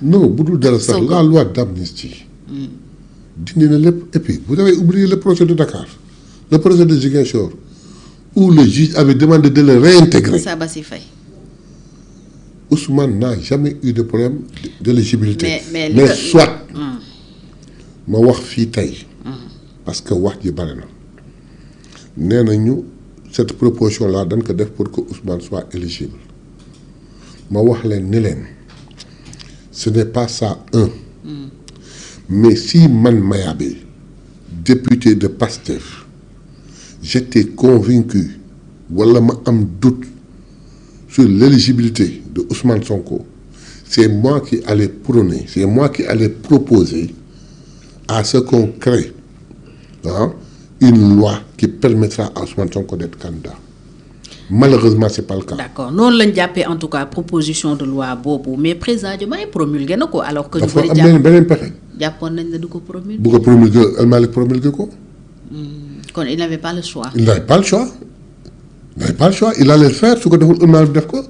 non bu dul dara sax la loi d'amnistie. dindi na lépp et puis vous avez oublié le procès de Dakar le procès de Ziguinchor où le juge avait demandé de le réintégrer. Sabassi Faye. Ousmane n'a jamais eu de problème d'éligibilité. mais soit ma wax fii tey parce que wax ji bare na nee nañu cette proposition là dañ ko def pour que Ousmane soit éligible ma wax leen ni leen ce n'est pas ça mais si man Mayabé député de Pastef j'étais convaincu wala ma am doute sur l'éligibilité de Ousmane Sonko, c'est moi qui allais prôner, c'est moi qui allais proposer à ce qu'on crée une loi qui permettra à Ousmane Sonko d'être candidat. Malheureusement, c'est pas le cas. D'accord. Non, l'on jàppee en tout cas proposition de loi boobu mais président Diomaye promulgué na ko alors que. dafa am nañ beneen pexe. jàppoon nañ ne du ko promulgué. bu ko promulgué El Malick promulgué ko. kon il n'avait pas le choix. Il n'avait pas le choix. Il allait le faire su ko deful El Malick def ko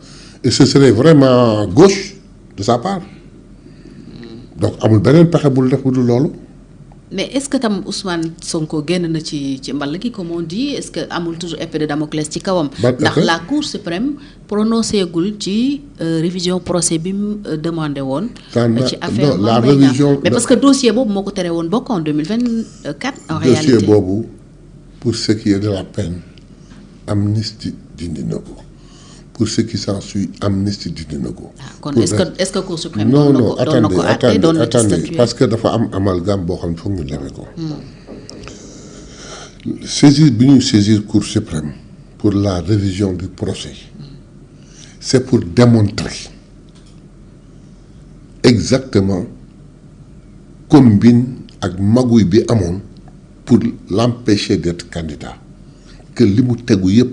et ce serait vraiment gauche de sa part donc amul beneen pexe bu def bu dul loolu. mais est-ce que tam Ousmane Sonko génn na ci mball gi comme on dit est-ce que amul toujours épée de Damoclès ci kawam. ndax la Cour suprême prononcé gul ci révision procès bi mu demandé woon. ci affaire la révision mais parce que dossier boobu moo ko tere woon bokk en 2024. en réalité dossier boobu pour ce qui est de la peine amnistie dindi na ko pour ce qui s'ensuit amnistie dindi na ko. kon est-ce que Cour suprême. non attendez parce que dafa am amalgame boo xam ne foog ñu leme ko. saisir bi ñuy saisir Cour suprême pour la révision du procès c'est pour démontrer exactement combine ak magouille bi amoon pour l'empêcher d'être candidat que li mu tegu yëpp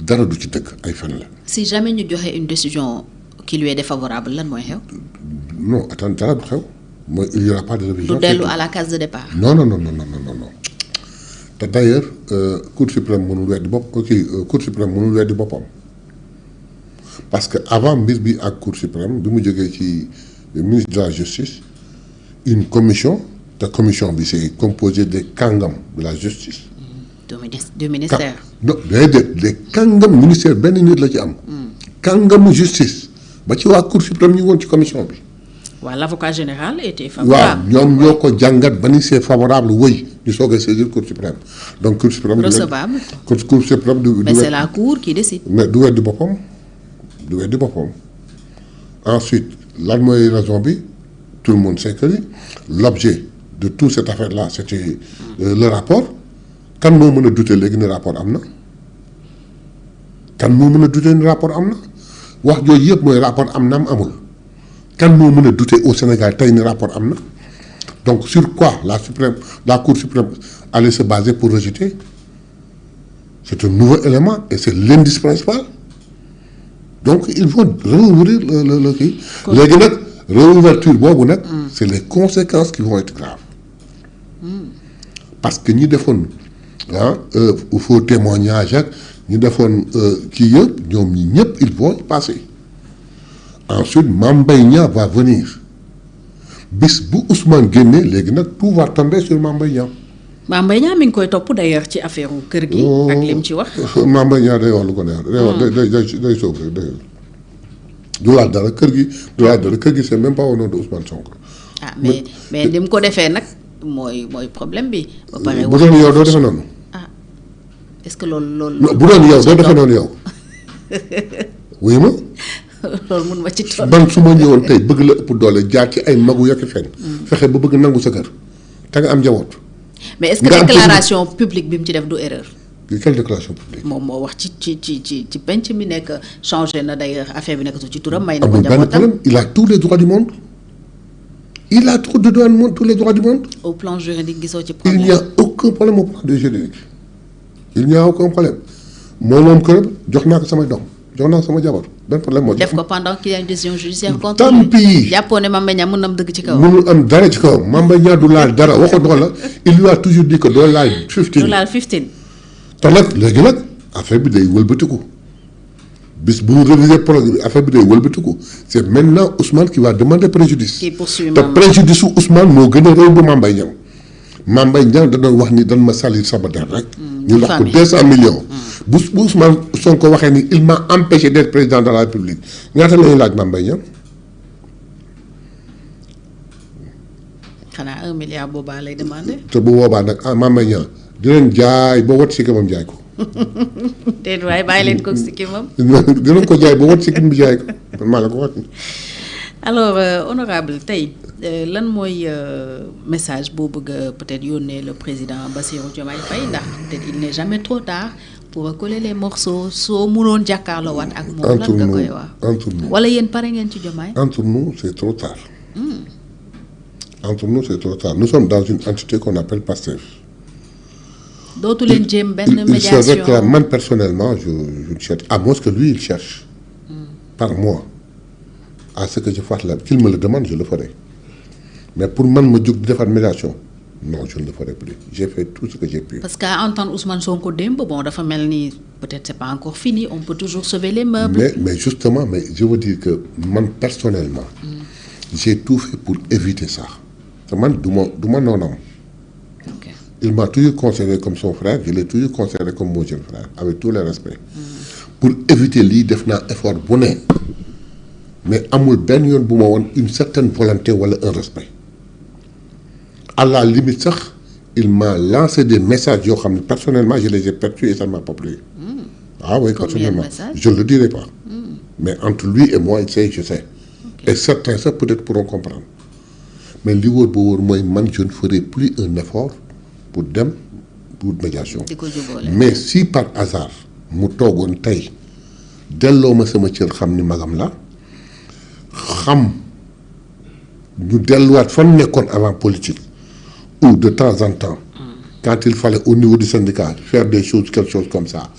dara du ci dëkk ay fen la. si jamais ñu joxe une décision qui lui est défavorable lan mooy xew. non attends dara du xew mooy il y aura pas de révision. du dellu à la case de départ. non te d'ailleurs Cour suprême mënul weddi boppam parce que avant mbir bi ak Cour suprême bi mu jógee ci ministre de la justice une commission te commission bi c'est composé des kàngam de la justice. du ministère. non déedéet les kàngam ministère benn nit la ci am. kàngamu justice ba ci waa Cour suprême ñu woon ci commission bi. waaw l'avocat général était favorable. waaw ñoom ñoo ko jàngat ba ni c'est favorable wëy ñu soog a saisir Cour suprême donc Cour suprême. recevable. Cour suprême mais c'est la Cour qui décide. mais du weddi boppam ensuite lan mooy raison bi tout le monde sait que l'objet de toute cette affaire là c'était le rapport. kan moo mën a douter léegi ne rapport am na wax jooju yëpp mooy rapport am na am amul kan moo mën a douter au Sénégal tey ne rapport am na donc sur quoi la Cour suprême allait se baser pour rejeter c'est un nouveau élément et c'est l'indice principal donc ils vont rouvrir le kii léegi nag réouverture boobu nag c'est les conséquences qui vont être graves parce que ñi defoon faux témoignage ak ñu defoon kii yëpp ñoom ñi ñëpp ils vont y passer ensuite Mame Mbaye Niang va venir bis bu Ousmane génnee léegi nag tout va tomber sur Mame Mbaye Niang. Mame Mbaye Niang mi ngi koy topp d'ailleurs ci affaire kër gi. ak lim ci wax. Mame Mbaye Niang day wax lu ko neex. day soog rek day du laal dara kër gi c'est même pas au nom de Ousmane Sonko. mais ni mu ko defee nag mooy problème bi. ba pare bu doon yow doo defee noonu. est-ce que loolu. bu doon yow doo defee noonu yow. wuyu ma. loolu mun ma ci toll. man su ma ñëwoon tey bëgg la ëpp doole jaar ci ay magu yokki fen fexe ba bëgg nangu sa kër te nga am njaboot. mais est-ce que déclaration publique bi mu ci def du erreur. quelle déclaration publique. moom moo wax ci penc mi nekk changé na d'ailleurs affaire bi nekk ci turam. may na ko amul benn njabootam problème il a tous les droits du monde. tous les droits du monde. au plan juridique gisoo ci il problème. n'y a aucun problème au plan de juridique. il n'y a aucun problème moom këram jox naa ko samay doom jox naa ko sama jabar benn problème moo def ko pendant qu'il y a une décision judiciaire contre tant lui. pis jàppoo ne Mame Mbaye Niang mën na am dëgg ci kaw. mënul am dara ci kaw Mame Mbaye Niang du laal dara waxoon na la il lui a toujours dit que doo laal 15. du laal 15. te nag léegi nag affaire bi day wëlbatiku bis bu ñu réviser projet bi affaire bi day wëlbatiku c'est maintenant Ousmane qui va demander préjudice. qui poursuit te préjudice su Ousmane moo gën a rëy bu Mame Mbaye Niang. Mame Mbaye Niang da doon wax ni dañ ma salir sama der rek. ñu lax ko 200 millions. bu Ousmane Sonko waxee ni il m'a empêché d'être président de la République ñaata la ñuy laaj Mame Mbaye Niang. xanaa 1 milliard boobaa lay demandé. te bu boobaa nag Mame Mbaye Niang di leen jaay ba wat sikkimam jaay ko. déedéet waaye bàyyi leen ko sikkimam. dinañ ko jaay ba wat sikkim bi jaay ko man maa la ko wax. alors honorable tey lan mooy message boo bëgg a peut-être yónnee le président Bassirou Diomaye Faye ndax peut-être il n'est jamais trop tard pour recoller les morceaux soo mënoon jàkkaarloo waat ak moom. lan nga koy wax entre nous wala yéen pare ngeen ci Diomaye. entre nous c'est trop tard. Entre nous c'est trop tard nous sommes dans une entité qu'on appelle PASTEF. dootu leen jéem benn médiation il se réclame man personnellement je cherche à moins que lui il cherche. par mois à ce que je fasse là qu'il me le demande je le ferai mais pour man ma jóg di defaat médiation non je ne le ferai plus j'ai fait tout ce que j'ai pu. parce qu'à entendre Ousmane Sonko démb bon dafa mel ni peut-être c'est pas encore fini on peut toujours sauver les meubles. mais justement mais je veux dire que man personnellement. j'ai tout fait pour éviter ça. te man du ma noonam. ok il m'a toujours considéré comme son frère je l'ai toujours considéré comme mon jeune frère avec tous les respects. pour éviter lii def naa effort bu ne. mais amul benn yoon bu ma woon une certaine volonté wala un respect. à la limite sax il m'a lancé des messages yoo xam ne personnellement je les ai perçus et ça ne m'a pas plu. ah oui personnellement je ne le dirai pas. mais entre lui et moi il sait je sais. Okay. Et certains sax peut-être pourront comprendre. mais li wóor ba wóor mooy man je ne ferai plus un effort pour dem pour médiation. mais si par hasard mu toogoon tey delloo ma sama cër xam ni magam la xam ñu delluwaat fan nekkoon avant politique ou de temps en temps. quand il fallait au niveau du syndicat faire des choses quelque chose comme ça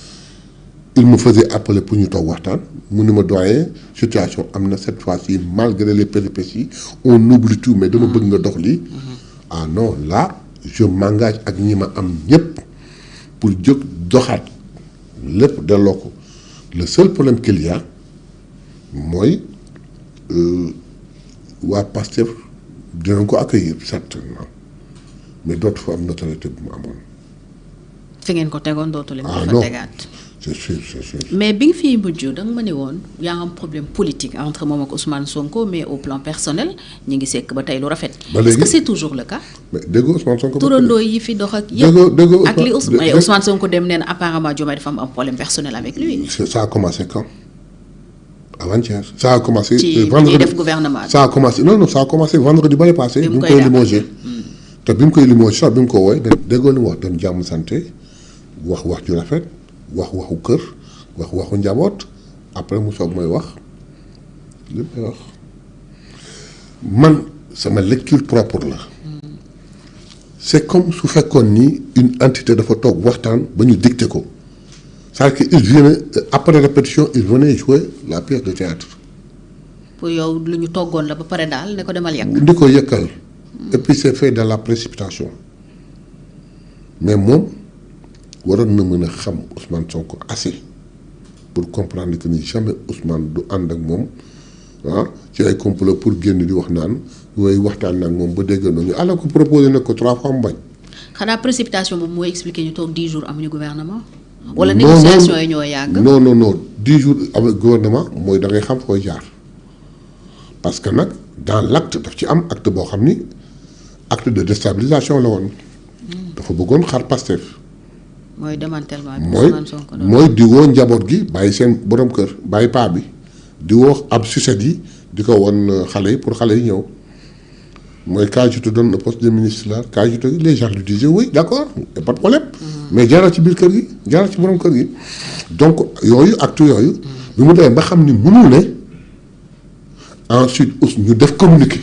il me faisait appeler pour ñu toog waxtaan mu ni ma doyen situation am na cette fois-ci malgré les péripéties on oublie tout mais dama bëgg nga dox lii. ah non là je m'engage ak ñi ma am ñëpp pour jóg doxaat lépp delloo ko le seul problème qu'il y a mooy waa Pastef dinañ ko accueillir certainement mais dootu fa am notoriété bu mu amoon. fi ngeen ko tegoon dootu leen ko fa tegaat. c'est sûr. mais bi nga fiy mujj da nga ma ne woon yaa am problème politique entre moom ak Ousmane Sonko mais au plan personnel ñi ngi sekk ba tey lu rafet. est-ce que c'est toujours le cas. mais déggoo Ousmane Sonko. turandoo yi fi dox ak yëpp. déggoo ak li Ousmane Sonko dem nee na apparemment Diomaye dafa am un problème personnel avec lui. ça a commencé quand. avant-hier ça a commencé. ci vendredi def gouvernement bi. ça a commencé non ça a commencé vendredi ba passé. bi mu koy limogé te bi mu koy limogé sax bi mu ko woowee déggoo li mu wax doon jàmm santé wax ju rafet waxu kër waxu njaboot après mu soog may wax li may wax man sama lecture propre la. c'est comme su fekkoon ni une entité dafa toog waxtaan ba ñu dicté ko c'est-à-dire que il venait après répétition il venait jouer la pièce de théâtre. pour yow lu ñu toggoon la ba pare daal ne ko demal yàq. di ko yëkkal. et puis c'est fait dans la précipitation mais moom waroon na mën a xam Ousmane Sonko assez pour comprendre que ni jamais Ousmane du ànd ak moom ci ay complot pour génn di wax naan way waxtaan nag moom ba dégg nañu alors que proposé na ko 3 fois mu bañ. xanaa précipitation moom mooy expliquer ñu toog 10 jours amuñu gouvernement. wala négociation yi ñoo yàgg. non 10 jours avec gouvernement mooy da ngay xam fooy jaar parce que nag dans l'acte daf ci am acte boo xam ni acte de déstabilisation la woon. dafa bëggoon xar Pastef. mooy démantèlement bi. mooy di woo njaboot gi bàyyi seen borom kër bàyyi paa bi di woo ab sucette yi di ko woon xale yi pour xale yi ñëw mooy quand je te donne le poste de ministre là quand je te les gens lui disaient oui d'accord y a pas de problème. mais jaaral ci biir kër gi jaaral ci borom kër gi donc yooyu acte yooyu. bi mu demee ba xam ni mënul ne ensuite ñu def communiqué.